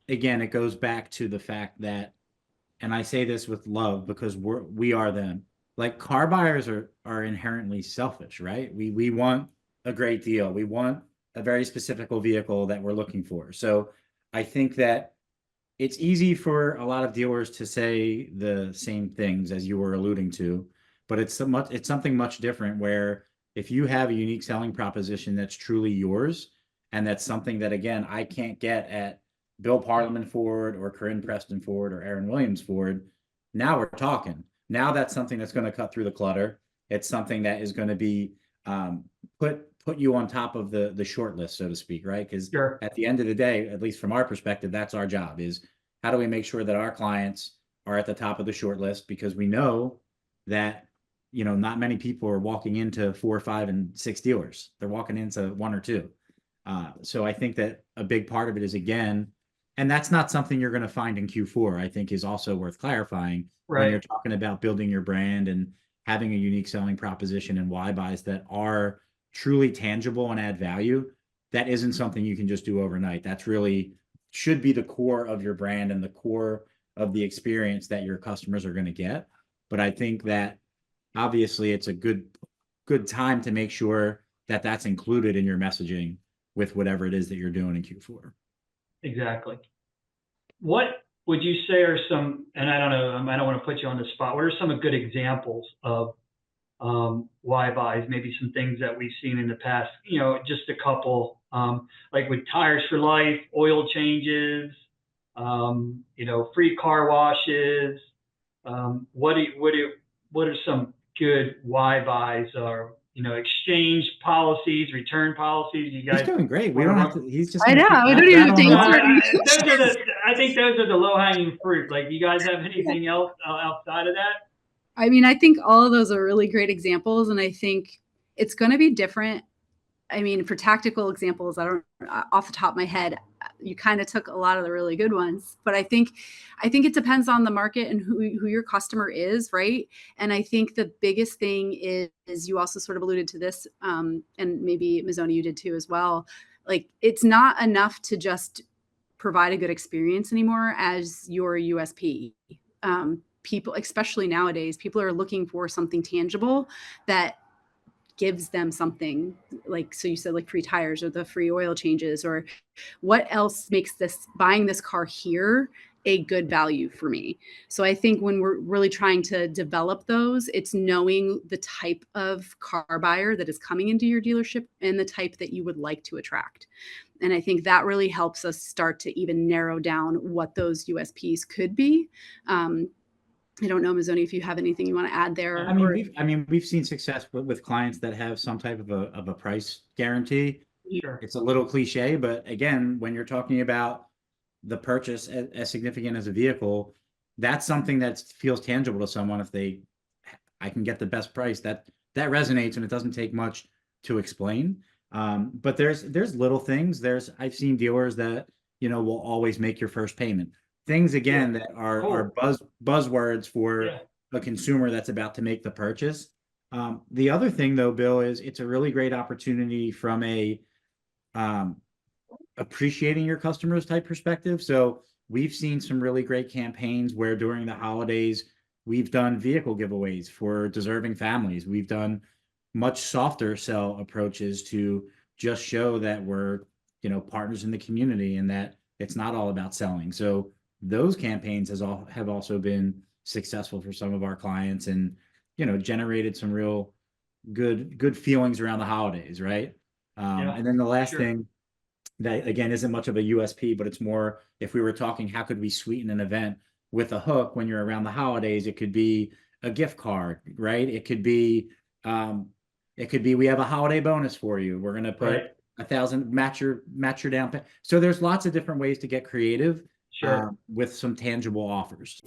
again, it goes back to the fact that, and I say this with love because we are them. Like car buyers are inherently selfish, right? We want a great deal. We want a very specific vehicle that we're looking for. So I think that it's easy for a lot of dealers to say the same things as you were alluding to, but it's something much different where if you have a unique selling proposition that's truly yours, and that's something that again I can't get at Bill Parlaman Ford or Corrine Preston Ford or Erin Williams Ford, now we're talking. Now that's something that's going to cut through the clutter. It's something that is going to be um, put you on top of the short list, so to speak, right? Because Sure. at the end of the day, at least from our perspective, that's our job: is how do we make sure that our clients are at the top of the short list, because we know that not many people are walking into 4, 5, and 6 dealers. They're walking into 1 or 2. So I think that a big part of it is, again, and that's not something you're going to find in Q4. I think is also worth clarifying when Right. you're talking about building your brand and having a unique selling proposition and why buys that are truly tangible and add value. That isn't something you can just do overnight. That's really should be the core of your brand and the core of the experience that your customers are going to get. But I think that obviously it's a good time to make sure that that's included in your messaging with whatever it is that you're doing in Q4. Exactly. What would you say are some, and I don't know, I don't want to put you on the spot. What are some good examples of why buys? Maybe some things that we've seen in the past. Just a couple, like with tires for life, oil changes, free car washes. What are some good why buys? Or exchange policies, return policies. You He's guys doing great. We want to don't have run? to. He's just I going know. to keep I don't even have to rattling answer off. any Those are questions. the. I think those are the low hanging fruit. Like, you guys have anything else outside of that? I mean, I think all of those are really great examples, and I think it's going to be different. I mean, for tactical examples, I don't off the top of my head, you kind of took a lot of the really good ones, but I think it depends on the market and who your customer is, right? And I think the biggest thing is you also sort of alluded to this, and maybe Mazzoni, you did too as well. Like, it's not enough to just provide a good experience anymore as your USP. People, especially nowadays, people are looking for something tangible that gives them something, like, so you said, like free tires or the free oil changes, or what else makes this buying this car here a good value for me. So I think when we're really trying to develop those, it's knowing the type of car buyer that is coming into your dealership and the type that you would like to attract. And I think that really helps us start to even narrow down what those USPs could be. I don't know, Mazzoni, if you have anything you want to add there, or I mean, we've seen success with clients that have some type of a price guarantee. Sure. It's a little cliche, but again, when you're talking about the purchase as significant as a vehicle, that's something that feels tangible to someone. If I can get the best price, that resonates, and it doesn't take much to explain. But there's little things. I've seen dealers that will always make your first payment. Things Yeah. again that are Cool. buzzwords for Yeah. a consumer that's about to make the purchase. The other thing though, Bill, is it's a really great opportunity from a um, appreciating your customers type perspective. So we've seen some really great campaigns where during the holidays, we've done vehicle giveaways for deserving families. We've done much softer sell approaches to just show that we're, partners in the community and that it's not all about selling. So those campaigns have also been successful for some of our clients and, generated some real good feelings around the holidays, right? Yeah. And then the last Sure. thing that again isn't much of a USP, but it's more if we were talking how could we sweeten an event with a hook when you're around the holidays, it could be a gift card, right? Um, it could be we have a holiday bonus for you. We're gonna put Right. 1,000 match your down payment. So there's lots of different ways to get creative Sure. with some tangible offers.